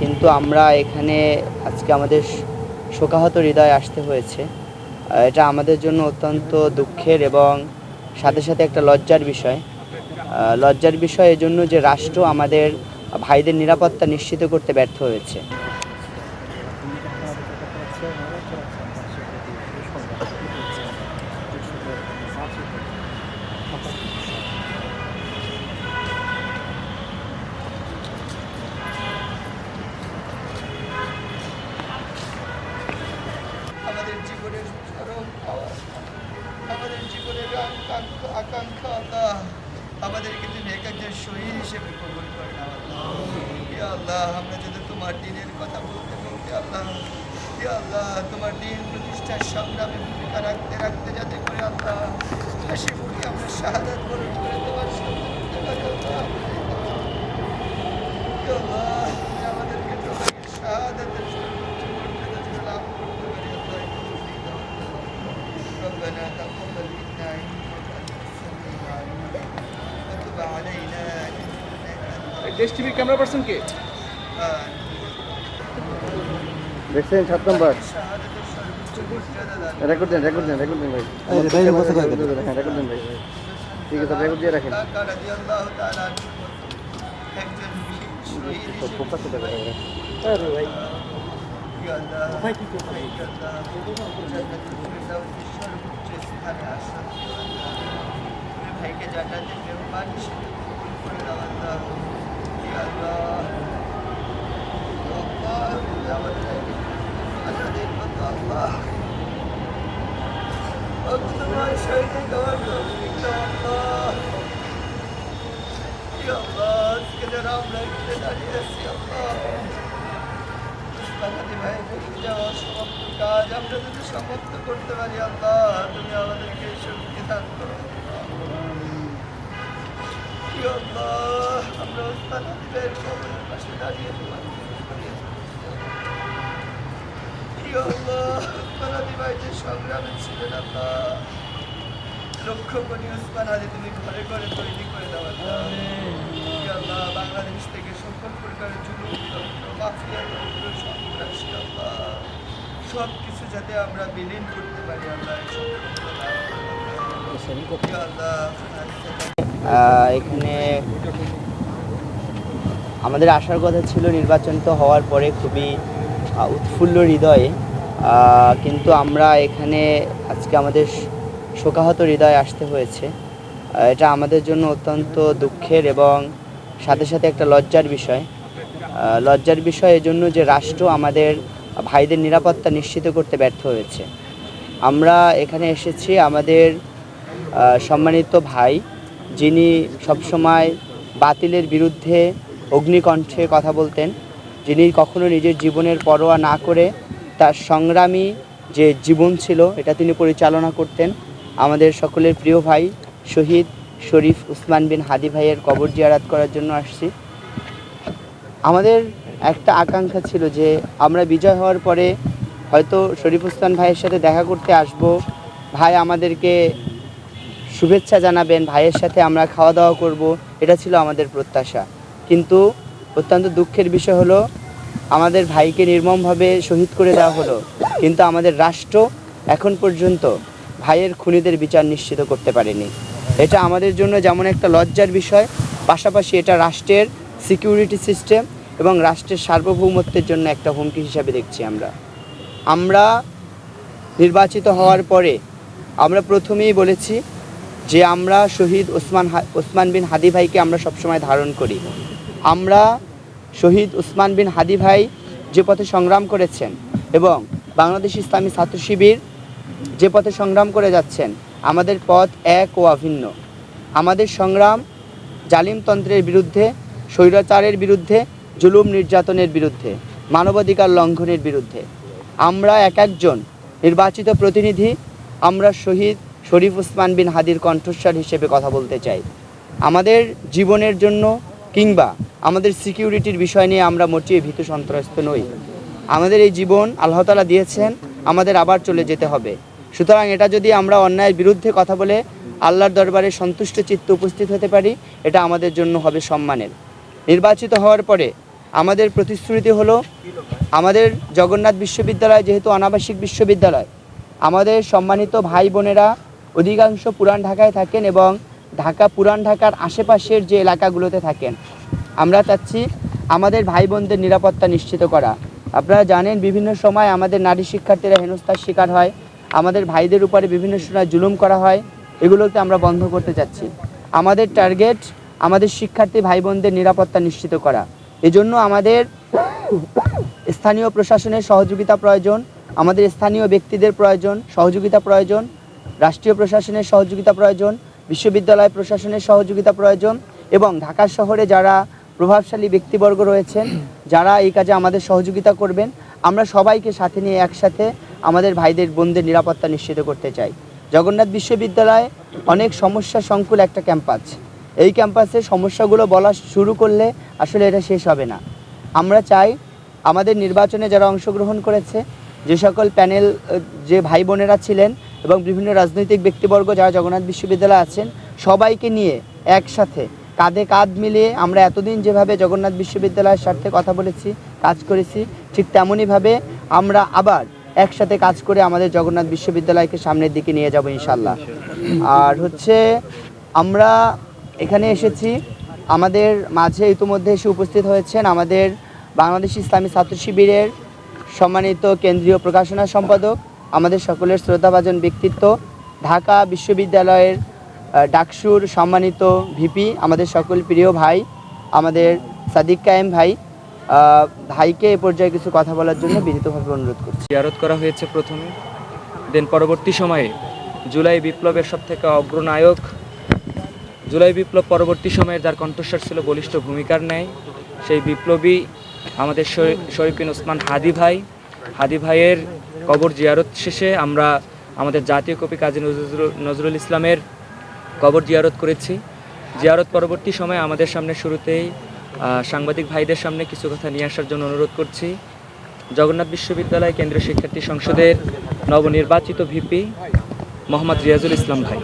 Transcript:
কিন্তু আমরা এখানে আজকে আমাদের শোকাহত হৃদয়ে আসতে হয়েছে। এটা আমাদের জন্য অত্যন্ত দুঃখের এবং সাথে সাথে একটা লজ্জার বিষয় এজন্য যে রাষ্ট্র আমাদের ভাইদের নিরাপত্তা নিশ্চিত করতে ব্যর্থ হয়েছে। আমাদের জীবনের চরম পাওয়া, আমাদের জীবনের আকাঙ্ক্ষা আল্লাহ, আমাদেরকে তুমি এক একজন শহীদ হিসেবে কবুল করে নাও আল্লাহ। ইয়া আল্লাহ, আমরা যদি তোমার দিনের কথা বলতে বলতে আল্লাহ, ইয়া আল্লাহ, তোমার দিন প্রতিষ্ঠার সংগ্রামে ভূমিকা রাখতে রাখতে যাতে করে আল্লাহ হাসি মুখে আমরা শাহাদাত বরণ করে তোমার সামনে করতে পারি আল্লাহ। ইয়া আল্লাহ, তুমি আমাদেরকে তোমাকে শাহাদাতের সর্বোচ্চ মর্যাদা যেন লাভ করতে পারি আল্লাহ। ربنا تقبل منا انك انت السميع العليم وتب علينا انك দেশ টিভির ক্যামেরা পার্সন কে দেখছেন 7 নম্বর শাহাদাতের সর্বোচ্চ মর্যাদা দান রেকর্ড দেন ভাই ভাই কথা কয় হ্যাঁ রেকর্ড দেন ভাই ঠিক আছে রেকর্ড দিয়ে রাখেন রাদিয়াল্লাহু তাআলা একজন শহীদ হিসেবে ফোকাস করতে হবে আরে ভাই ইয়া আল্লাহ ভাই কি করতে ইয়া আল্লাহ জান্নাতুল ফিরদাউসের সর্বোচ্চ স্থানে আসন দিও আল্লাহ। তুমি ভাইকে জান্নাতের মেহমান হিসেবে কবুল করে নাও আল্লাহ। ইয়া আল্লাহ, আল্লাহ, তুমি আমাদের আজাদের মতো আল্লাহ তোমার শহীদে দেওয়ার তৌফিক দাও আল্লাহ। ইয়া আল্লাহ, আজকে যারা আমরা এখানে দাঁড়িয়ে আছি আল্লাহ, উসমানী ভাই রেখে যাওয়া সমস্ত কাজ আমরা যদি সমাপ্ত করতে পারি আল্লাহ, তুমি আমাদেরকে শক্তি দান করো ইয়া আল্লাহ। আমরা উসমানী ভাইয়ের কবরের পাশে দাঁড়িয়ে তোমার ইয়া আল্লাহ, উসমানী ভাই যে সংগ্রামে ছিলেন আল্লাহ, লক্ষ কোটি উসমান আলী তুমি ঘরে ঘরে তৈরি করে দাও আল্লাহ। ইয়া আল্লাহ, বাংলাদেশ থেকে সকল প্রকারের জুলুম তন্ত্র মাফিয়া তন্ত্র সন্ত্রাসী আল্লাহ সব কিছু যাতে আমরা বিলীন করতে পারি আল্লাহ। ইয়া আল্লাহ, এখানে আমাদের আসার কথা ছিল নির্বাচন তো হওয়ার পরে খুবই উৎফুল্ল হৃদয়ে, কিন্তু আমরা এখানে আজকে আমাদের শোকাহত হৃদয়ে আসতে হয়েছে। এটা আমাদের জন্য অত্যন্ত দুঃখের এবং সাথে সাথে একটা লজ্জার বিষয় এজন্য যে রাষ্ট্র আমাদের ভাইদের নিরাপত্তা নিশ্চিত করতে ব্যর্থ হয়েছে। আমরা এখানে এসেছি আমাদের সম্মানিত ভাই, যিনি সবসময় বাতিলের বিরুদ্ধে অগ্নিকণ্ঠে কথা বলতেন, যিনি কখনো নিজের জীবনের পরোয়া না করে তার সংগ্রামী যে জীবন ছিল এটা তিনি পরিচালনা করতেন। আমাদের সকলের প্রিয় ভাই শহীদ শরীফ উসমান বিন হাদি ভাইয়ের কবর জিয়ারত করার জন্য আসছি। আমাদের একটা আকাঙ্ক্ষা ছিল যে আমরা বিজয় হওয়ার পরে হয়তো শরীফ উসমান ভাইয়ের সাথে দেখা করতে আসব, ভাই আমাদেরকে শুভেচ্ছা জানাবেন, ভাইয়ের সাথে আমরা খাওয়া দাওয়া করব, এটা ছিল আমাদের প্রত্যাশা। কিন্তু অত্যন্ত দুঃখের বিষয় হলো আমাদের ভাইকে নির্মমভাবে শহীদ করে দেওয়া হলো, কিন্তু আমাদের রাষ্ট্র এখন পর্যন্ত ভাইয়ের খুনিদের বিচার নিশ্চিত করতে পারেনি। এটা আমাদের জন্য যেমন একটা লজ্জার বিষয়, পাশাপাশি এটা রাষ্ট্রের সিকিউরিটি সিস্টেম এবং রাষ্ট্রের সার্বভৌমত্বের জন্য একটা হুমকি হিসাবে দেখছি। আমরা নির্বাচিত হওয়ার পরে আমরা প্রথমেই বলেছি যে আমরা শহীদ উসমান বিন হাদি ভাইকে আমরা সবসময় ধারণ করি। আমরা শহীদ উসমান বিন হাদি ভাই যে পথে সংগ্রাম করেছেন এবং বাংলাদেশ ইসলামী ছাত্র শিবির যে পথে সংগ্রাম করে যাচ্ছেন, আমাদের পথ এক ও অভিন্ন। আমাদের সংগ্রাম জালিমতন্ত্রের বিরুদ্ধে, স্বৈরাচারের বিরুদ্ধে, জুলুম নির্যাতনের বিরুদ্ধে, মানবাধিকার লঙ্ঘনের বিরুদ্ধে। আমরা এক একজন নির্বাচিত প্রতিনিধি আমরা শহীদ শরীফ উসমান বিন হাদির কণ্ঠস্বর হিসেবে কথা বলতে চাই। আমাদের জীবনের জন্য কিংবা আমাদের সিকিউরিটির বিষয় নিয়ে আমরা মোটেই ভীত সন্ত্রস্ত নই। আমাদের এই জীবন আল্লাহ তাআলা দিয়েছেন, আমাদের আবার চলে যেতে হবে। সুতরাং এটা যদি আমরা অন্যায়ের বিরুদ্ধে কথা বলে আল্লাহর দরবারে সন্তুষ্ট চিত্তে উপস্থিত হতে পারি, এটা আমাদের জন্য হবে সম্মানের। নির্বাচিত হওয়ার পরে আমাদের প্রতিশ্রুতি হলো আমাদের জগন্নাথ বিশ্ববিদ্যালয় যেহেতু অনাবাসিক বিশ্ববিদ্যালয়, আমাদের সম্মানিত ভাই বোনেরা অধিকাংশ পুরান ঢাকায় থাকেন এবং পুরান ঢাকার আশেপাশের যে এলাকাগুলোতে থাকেন। আমরা চাচ্ছি আমাদের ভাই বোনদের নিরাপত্তা নিশ্চিত করা। আপনারা জানেন বিভিন্ন সময় আমাদের নারী শিক্ষার্থীরা হেনস্থার শিকার হয়, আমাদের ভাইদের উপরে বিভিন্ন সময় জুলুম করা হয়, এগুলোকে আমরা বন্ধ করতে চাচ্ছি। আমাদের টার্গেট আমাদের শিক্ষার্থী ভাই বোনদের নিরাপত্তা নিশ্চিত করা। এজন্য আমাদের স্থানীয় প্রশাসনের সহযোগিতা প্রয়োজন, আমাদের স্থানীয় ব্যক্তিদের প্রয়োজন, সহযোগিতা প্রয়োজন, রাষ্ট্রীয় প্রশাসনের সহযোগিতা প্রয়োজন, বিশ্ববিদ্যালয় প্রশাসনের সহযোগিতা প্রয়োজন এবং ঢাকা শহরে যারা প্রভাবশালী ব্যক্তিবর্গ রয়েছেন যারা এই কাজে আমাদের সহযোগিতা করবেন, আমরা সবাইকে সাথে নিয়ে একসাথে আমাদের ভাইদের বোনদের নিরাপত্তা নিশ্চিত করতে চাই। জগন্নাথ বিশ্ববিদ্যালয় অনেক সমস্যা সংকুল একটা ক্যাম্পাস। এই ক্যাম্পাসের সমস্যাগুলো বলা শুরু করলে আসলে এটা শেষ হবে না। আমরা চাই আমাদের নির্বাচনে যারা অংশগ্রহণ করেছে, যে সকল প্যানেল যে ভাই বোনেরা ছিলেন এবং বিভিন্ন রাজনৈতিক ব্যক্তিবর্গ যারা জগন্নাথ বিশ্ববিদ্যালয়ে আছেন, সবাইকে নিয়ে একসাথে কাঁধে কাঁধ মিলিয়ে আমরা এতদিন যেভাবে জগন্নাথ বিশ্ববিদ্যালয়ের স্বার্থে কথা বলেছি, কাজ করেছি, ঠিক তেমনইভাবে আমরা আবার একসাথে কাজ করে আমাদের জগন্নাথ বিশ্ববিদ্যালয়কে সামনের দিকে নিয়ে যাব ইনশাল্লাহ। আর আমরা এখানে এসেছি, আমাদের মাঝে ইতিমধ্যে এসে উপস্থিত হয়েছেন আমাদের বাংলাদেশ ইসলামী ছাত্র শিবিরের সম্মানিত কেন্দ্রীয় প্রকাশনা সম্পাদক, আমাদের সকলের শ্রদ্ধাভাজন ব্যক্তিত্ব, ঢাকা বিশ্ববিদ্যালয়ের ডাকসুর সম্মানিত ভিপি, আমাদের সকল প্রিয় ভাই আমাদের সাদিক কায়েম ভাইকে এ পর্যায়ে কিছু কথা বলার জন্য বিনীতভাবে অনুরোধ করছি। জিয়ারত করা হয়েছে প্রথমে, দেন পরবর্তী সময়ে জুলাই বিপ্লবের সবথেকে অগ্রনায়ক, জুলাই বিপ্লব পরবর্তী সময়ে যার কণ্ঠস্বর ছিল বলিষ্ঠ ভূমিকার ন্যায়, সেই বিপ্লবী আমাদের শরীফ বিন ওসমান হাদি ভাইয়ের কবর জিয়ারত শেষে আমরা আমাদের জাতীয় কবি কাজী নজরুল ইসলামের কবর জিয়ারত করেছি। জিয়ারত পরবর্তী সময়ে আমাদের সামনে শুরুতেই সাংবাদিক ভাইদের সামনে কিছু কথা নিয়ে আসার জন্য অনুরোধ করছি। জগন্নাথ বিশ্ববিদ্যালয় কেন্দ্রীয় শিক্ষার্থী সংসদের নবনির্বাচিত ভিপি মোহাম্মদ রিয়াজুল ইসলাম ভাই।